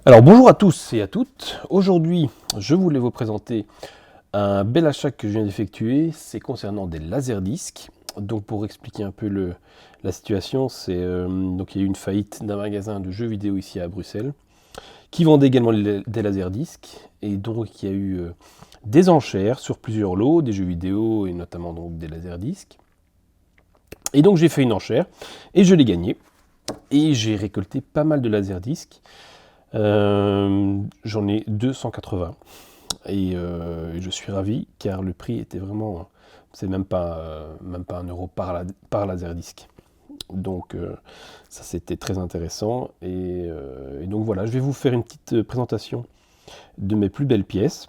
Alors bonjour à tous et à toutes. Aujourd'hui, je voulais vous présenter un bel achat que je viens d'effectuer. C'est concernant des laserdiscs. Donc pour expliquer un peu la situation, donc il y a eu une faillite d'un magasin de jeux vidéo ici à Bruxelles qui vendait également des laserdiscs. Et donc il y a eu des enchères sur plusieurs lots, des jeux vidéo et notamment donc des laserdiscs. Et donc j'ai fait une enchère et je l'ai gagné. Et j'ai récolté pas mal de laserdiscs. J'en ai 280 et je suis ravi car le prix était vraiment, c'est même pas 1 euro par laserdisc. Donc ça c'était très intéressant et donc voilà, je vais vous faire une petite présentation de mes plus belles pièces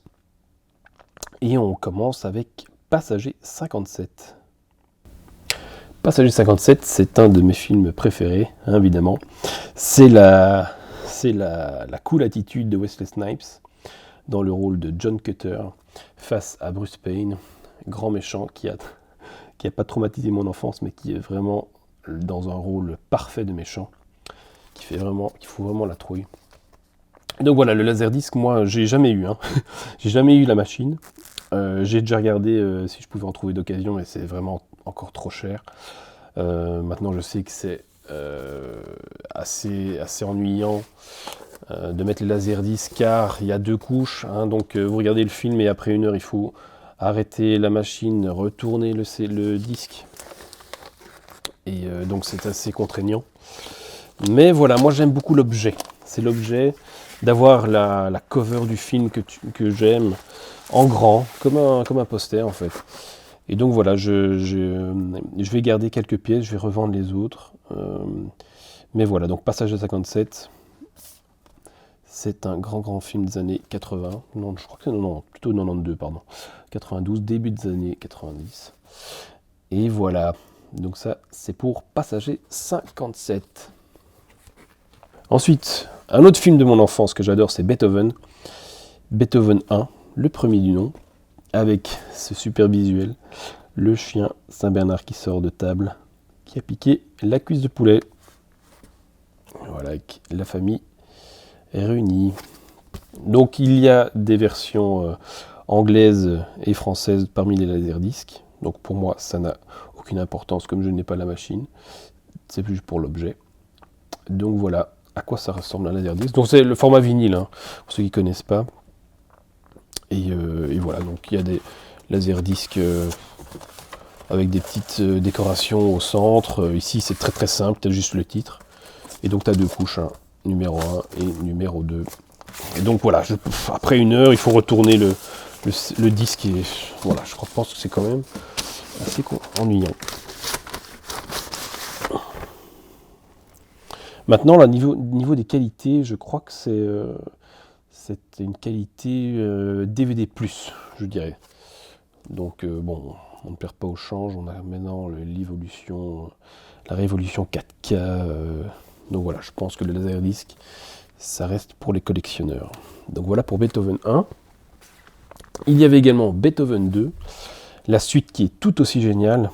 et on commence avec Passager 57. Passager 57, c'est un de mes films préférés, hein, évidemment. C'est la cool attitude de Wesley Snipes dans le rôle de John Cutter face à Bruce Payne, grand méchant qui a pas traumatisé mon enfance, mais qui est vraiment dans un rôle parfait de méchant, qui fout vraiment la trouille. Et donc voilà, le laserdisc, moi, j'ai jamais eu, hein. J'ai jamais eu la machine. J'ai déjà regardé si je pouvais en trouver d'occasion, mais c'est vraiment encore trop cher. Maintenant, je sais que c'est assez ennuyant de mettre les laserdiscs car il y a 2 couches, hein, donc vous regardez le film et après 1 heure il faut arrêter la machine, retourner le disque et donc c'est assez contraignant. Mais voilà, moi j'aime beaucoup l'objet. C'est l'objet d'avoir la cover du film que j'aime en grand, comme un poster en fait. Et donc voilà, je vais garder quelques pièces, je vais revendre les autres. Mais voilà, donc Passage à 57, c'est un grand film des années 80. Non, je crois que c'est non, plutôt 92, pardon. 92, début des années 90. Et voilà, donc ça c'est pour Passager 57. Ensuite, un autre film de mon enfance que j'adore, c'est Beethoven. Beethoven 1, le premier du nom, avec ce super visuel. Le chien Saint-Bernard qui sort de table, qui a piqué la cuisse de poulet. Voilà, la famille est réunie. Donc il y a des versions anglaises et françaises parmi les laserdiscs. Donc pour moi, ça n'a aucune importance comme je n'ai pas la machine. C'est plus pour l'objet. Donc voilà à quoi ça ressemble un laserdisc. Donc c'est le format vinyle, hein, pour ceux qui ne connaissent pas. Et voilà, donc il y a des laserdiscs avec des petites décorations au centre. Ici c'est très simple, tu as juste le titre. Et donc tu as 2 couches, hein, numéro 1 et numéro 2. Et donc voilà, après 1 heure, il faut retourner le disque et voilà, je pense que c'est quand même assez ennuyant. Maintenant, là, niveau des qualités, je crois que c'est une qualité DVD+, je dirais. Donc bon, on ne perd pas au change, on a maintenant la révolution 4K. Donc voilà, je pense que le laserdisc, ça reste pour les collectionneurs. Donc voilà pour Beethoven 1. Il y avait également Beethoven 2, la suite qui est tout aussi géniale,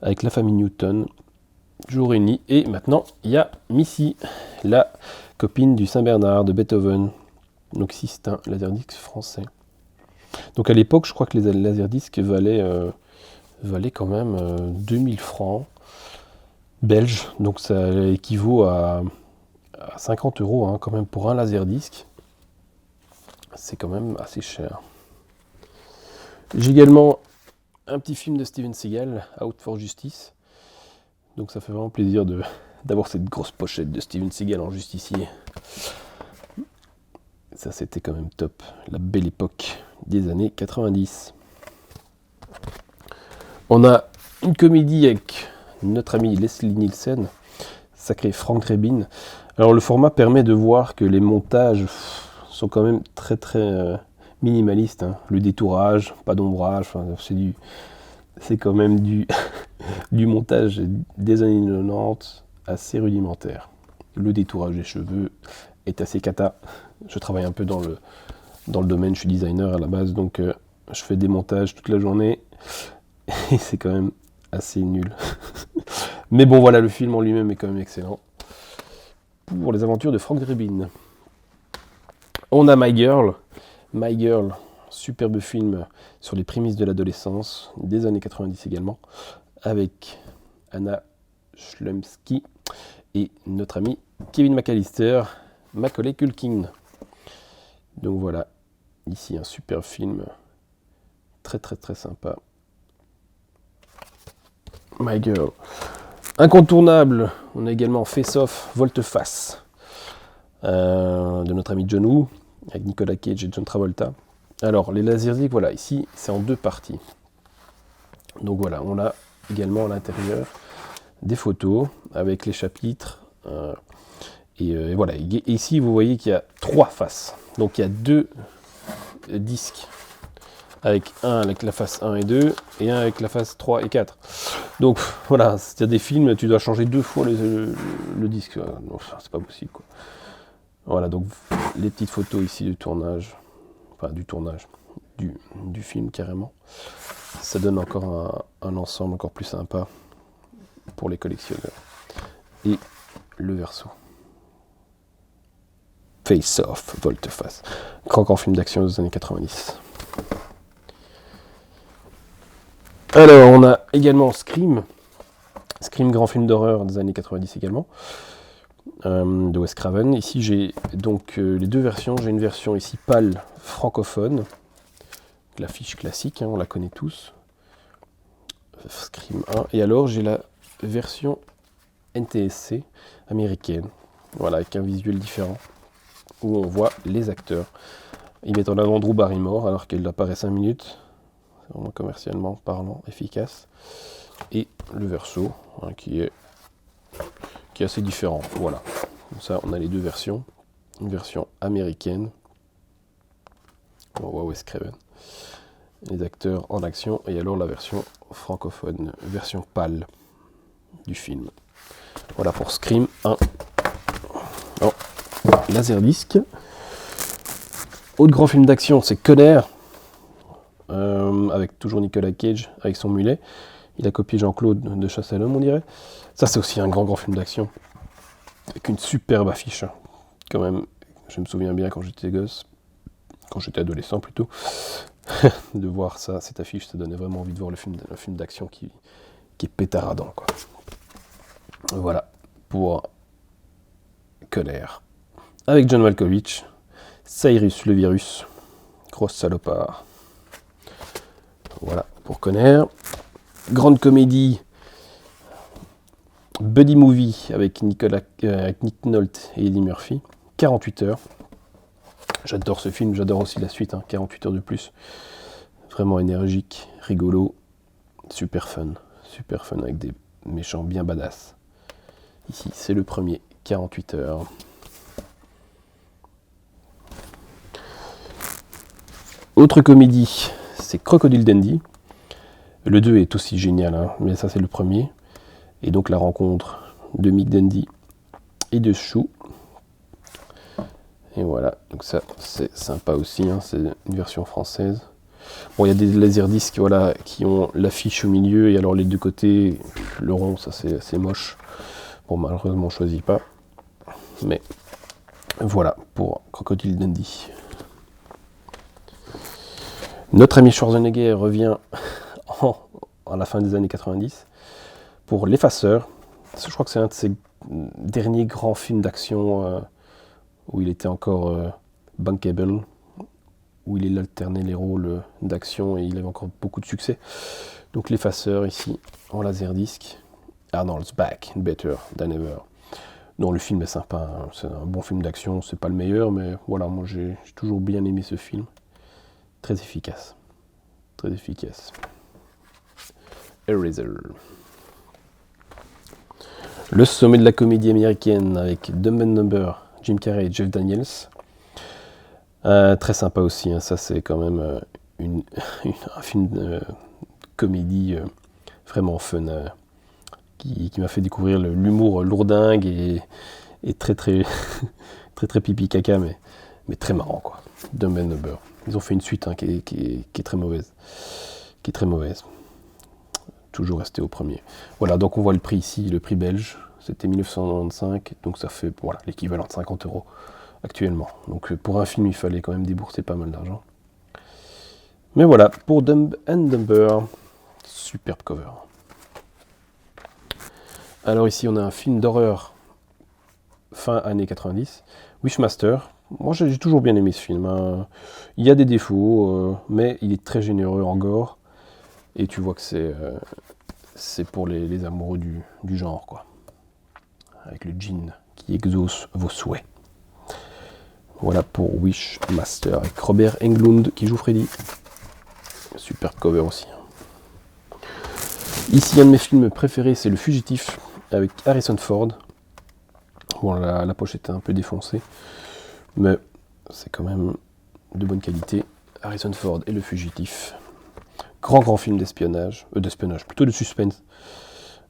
avec la famille Newton, toujours réunie. Et maintenant, il y a Missy, la copine du Saint-Bernard de Beethoven. Donc ici, c'est un laserdisc français. Donc à l'époque, je crois que les laserdiscs valaient quand même 2000 francs belges. Donc ça équivaut à 50 euros, hein, quand même pour un laserdisc. C'est quand même assez cher. J'ai également un petit film de Steven Seagal, Out for Justice. Donc ça fait vraiment plaisir d'avoir cette grosse pochette de Steven Seagal en justicier. Ça c'était quand même top. La belle époque des années 90. On a une comédie avec notre ami Leslie Nielsen, sacré Frank Drebin. Alors le format permet de voir que les montages sont quand même très minimalistes, hein. Le détourage, pas d'ombrage, enfin, c'est quand même du montage des années 90 assez rudimentaire. Le détourage des cheveux est assez cata. Je travaille un peu dans le domaine, je suis designer à la base, donc je fais des montages toute la journée et c'est quand même assez nul. Mais bon voilà, le film en lui-même est quand même excellent. pour les aventures de Frank Drebin. On a My Girl. My Girl, superbe film sur les prémices de l'adolescence, des années 90 également, avec Anna Chlumsky et notre ami Kevin McAllister, Macaulay Culkin. Donc voilà, ici un super film, très très très sympa. My Girl. Incontournable, on a également Face Off, Volte-Face, de notre ami John Woo, avec Nicolas Cage et John Travolta. Alors, les Laserdiscs, voilà, ici, c'est en 2 parties. Donc voilà, on a également à l'intérieur des photos avec les chapitres. Et voilà, et ici, vous voyez qu'il y a 3 faces. Donc il y a 2 disques, avec un avec la face 1 et 2, et un avec la face 3 et 4. Donc voilà, si tu as des films, tu dois changer 2 fois le disque. Non, c'est pas possible, quoi. Voilà, donc les petites photos ici du tournage, enfin du film carrément. Ça donne encore un ensemble encore plus sympa pour les collectionneurs. Et le verso. Face Off, Volte-Face. Grand film d'action des années 90. Alors, on a également Scream. Scream, grand film d'horreur des années 90 également. De Wes Craven. Ici, j'ai donc les 2 versions. J'ai une version ici pâle francophone. L'affiche classique, hein, on la connaît tous. Scream 1. Et alors, j'ai la version NTSC américaine. Voilà, avec un visuel différent, où on voit les acteurs. Ils mettent en avant Drew Barrymore, alors qu'elle apparaît 5 minutes. C'est vraiment commercialement parlant, efficace. Et le verso, hein, qui est assez différent. Voilà. Comme ça, on a les 2 versions. Une version américaine. On voit Wes Craven. Les acteurs en action. Et alors la version francophone, version pâle du film. Voilà pour Scream 1. Oh, Laserdisc. Autre grand film d'action, c'est Conner. Avec toujours Nicolas Cage, avec son mulet. Il a copié Jean-Claude de Chasse à l'homme, on dirait. Ça, c'est aussi un grand film d'action. Avec une superbe affiche. Quand même, je me souviens bien quand j'étais gosse, quand j'étais adolescent plutôt, de voir ça, cette affiche, ça donnait vraiment envie de voir le film d'action qui est pétaradant, quoi. Voilà, pour Conner. Avec John Malkovich, Cyrus le virus, grosse salopard. Voilà, pour Conner. Grande comédie, buddy movie avec Nick Nolte et Eddie Murphy, 48 heures. J'adore ce film, j'adore aussi la suite, hein, 48 heures de plus. Vraiment énergique, rigolo, super fun avec des méchants bien badass. Ici, c'est le premier, 48 heures. Autre comédie, c'est Crocodile Dundee. Le 2 est aussi génial, hein, mais ça c'est le premier. Et donc la rencontre de Mick Dundee et de Chou. Et voilà, donc ça c'est sympa aussi, hein, c'est une version française. Bon, il y a des laserdiscs, voilà, qui ont l'affiche au milieu et alors les 2 côtés, le rond, ça c'est assez moche. Bon, malheureusement on choisit pas. Mais voilà pour Crocodile Dundee. Notre ami Schwarzenegger revient à la fin des années 90 pour L'Effaceur. Je crois que c'est un de ses derniers grands films d'action où il était encore bankable, où il alternait les rôles d'action et il avait encore beaucoup de succès. Donc L'Effaceur ici en laserdisc. Arnold's Back, Better Than Ever. Non, le film est sympa, hein. C'est un bon film d'action, c'est pas le meilleur, mais voilà, moi j'ai toujours bien aimé ce film. Très efficace. Très efficace. Eraser. Le sommet de la comédie américaine avec Dumb and Dumber, Jim Carrey et Jeff Daniels. Très sympa aussi, hein. Ça c'est quand même un film de comédie vraiment fun, qui m'a fait découvrir l'humour lourdingue et très très très pipi caca, mais très marrant, quoi. Dumb and Dumber. Ils ont fait une suite, hein, qui est très mauvaise. Toujours resté au premier. Voilà, donc on voit le prix ici, le prix belge, c'était 1995, donc ça fait voilà, l'équivalent de 50 € actuellement. Donc pour un film, il fallait quand même débourser pas mal d'argent. Mais voilà, pour Dumb and Dumber, superbe cover. Alors ici, on a un film d'horreur fin années 90, Wishmaster. Moi, j'ai toujours bien aimé ce film, hein. Il y a des défauts, mais il est très généreux en gore. Et tu vois que c'est pour les amoureux du genre, quoi. Avec le djinn qui exauce vos souhaits. Voilà pour Wishmaster, avec Robert Englund qui joue Freddy. Super cover aussi. Ici, un de mes films préférés, c'est Le Fugitif, avec Harrison Ford. Bon, la pochette est un peu défoncée, mais c'est quand même de bonne qualité. Harrison Ford et Le Fugitif. Grand film d'espionnage, plutôt de suspense,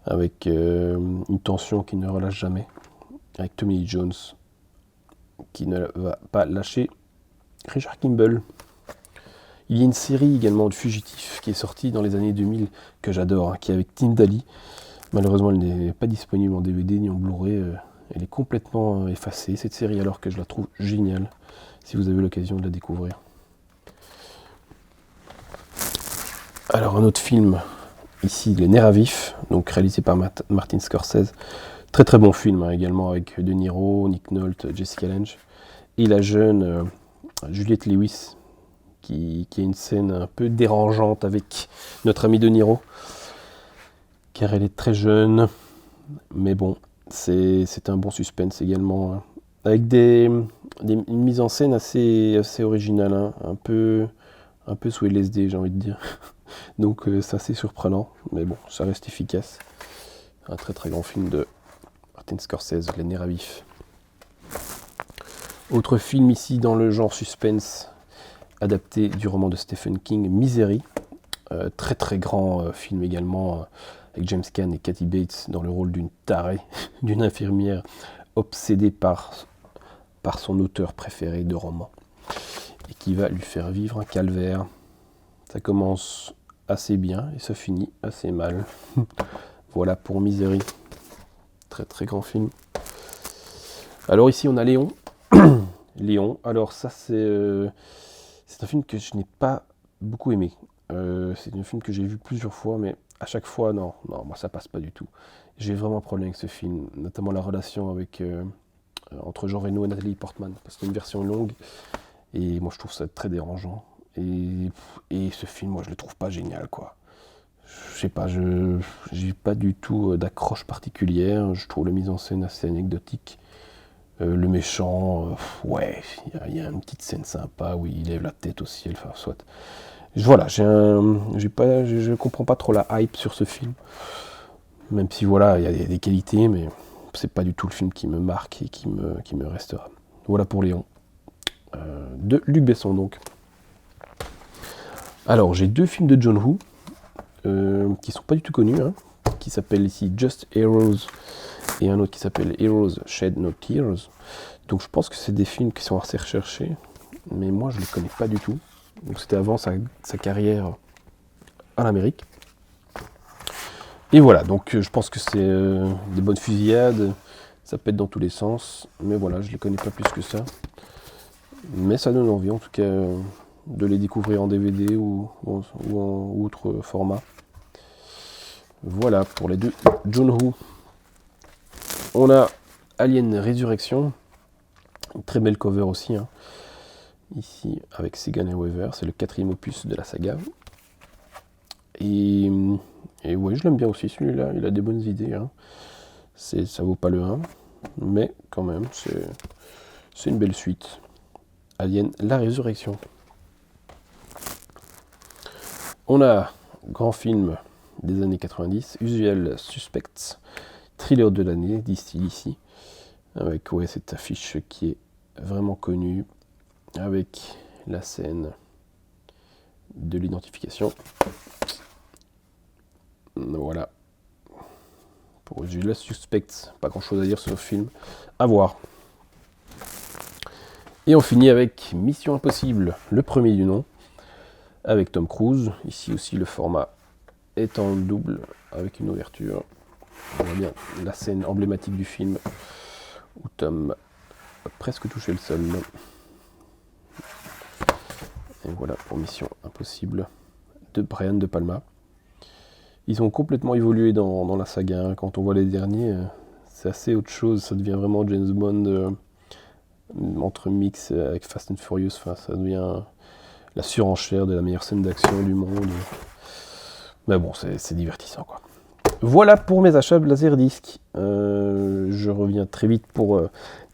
avec une tension qui ne relâche jamais, avec Tommy Lee Jones, qui ne va pas lâcher Richard Kimball. Il y a une série également de Fugitifs qui est sortie dans les années 2000, que j'adore, hein, qui est avec Tim Daly. Malheureusement, elle n'est pas disponible en DVD ni en Blu-ray. Elle est complètement effacée, cette série, alors que je la trouve géniale, si vous avez l'occasion de la découvrir. Alors, un autre film, ici, Les Nerfs à vif, donc réalisé par Martin Scorsese. Très bon film, hein, également, avec De Niro, Nick Nolte, Jessica Lange. Et la jeune Juliette Lewis, qui a une scène un peu dérangeante avec notre ami De Niro, car elle est très jeune, mais bon, c'est un bon suspense également, hein, avec une mise en scène assez originale, hein, un peu sous LSD, j'ai envie de dire. Donc c'est assez surprenant, mais bon, ça reste efficace. Un très grand film de Martin Scorsese, Les Nerfs à vif. Autre film ici dans le genre suspense, adapté du roman de Stephen King, Misery. Très grand film également, avec James Caan et Kathy Bates dans le rôle d'une tarée, d'une infirmière obsédée par son auteur préféré de romans, et qui va lui faire vivre un calvaire. Ça commence assez bien et ça finit assez mal. Voilà pour Misery. Très grand film. Alors ici on a Léon. Léon, alors ça c'est un film que je n'ai pas beaucoup aimé. C'est un film que j'ai vu plusieurs fois, mais à chaque fois, non, moi ça passe pas du tout. J'ai vraiment un problème avec ce film, notamment la relation entre Jean Reno et Nathalie Portman, parce qu'il y a une version longue, et moi je trouve ça très dérangeant. Et ce film, moi je le trouve pas génial, quoi. Je sais pas, j'ai pas du tout d'accroche particulière. Je trouve la mise en scène assez anecdotique. Le méchant, ouais, il y a une petite scène sympa où il lève la tête au ciel, enfin soit. Voilà, je comprends pas trop la hype sur ce film, même si voilà, il y a des qualités, mais c'est pas du tout le film qui me marque et qui me restera. Voilà pour Léon, de Luc Besson donc. Alors j'ai deux films de John Woo qui sont pas du tout connus, hein, qui s'appellent ici Just Heroes et un autre qui s'appelle Heroes Shed No Tears. Donc je pense que c'est des films qui sont assez recherchés, mais moi je les connais pas du tout. Donc c'était avant sa carrière en Amérique. Et voilà, donc je pense que c'est des bonnes fusillades, ça pète dans tous les sens, mais voilà, je les connais pas plus que ça. Mais ça donne envie en tout cas de les découvrir en DVD ou en autre format. Voilà pour les deux John Woo. On a Alien Résurrection, une très belle cover aussi, hein. Ici avec Sigourney Weaver, c'est le 4e opus de la saga. Et ouais, je l'aime bien aussi celui-là, il a des bonnes idées, hein. Ça vaut pas le 1, mais quand même, c'est une belle suite. Alien, la résurrection. On a grand film des années 90, Usual Suspects, thriller de l'année, dit-il ici, avec ouais, cette affiche qui est vraiment connue, avec la scène de l'identification. Voilà. Pour Usual Suspects, pas grand chose à dire sur ce film, à voir. Et on finit avec Mission Impossible, le premier du nom, avec Tom Cruise. Ici aussi le format est en double avec une ouverture. On voit bien la scène emblématique du film où Tom a presque touché le sol. Et voilà pour Mission Impossible de Brian De Palma. Ils ont complètement évolué dans la saga. Hein. Quand on voit les derniers, c'est assez autre chose. Ça devient vraiment James Bond entre mix avec Fast and Furious. Enfin, ça devient la surenchère de la meilleure scène d'action du monde. Mais bon, c'est divertissant, quoi. Voilà pour mes achats de Laserdisc. Je reviens très vite pour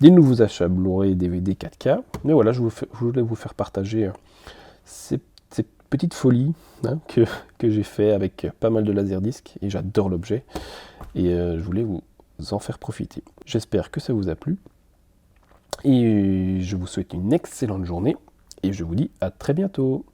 des nouveaux achats Blu-ray, DVD 4K. Mais voilà, je voulais vous faire partager ces petites folies hein, que j'ai fait avec pas mal de Laserdisc. Et j'adore l'objet. Et je voulais vous en faire profiter. J'espère que ça vous a plu. Et je vous souhaite une excellente journée. Et je vous dis à très bientôt.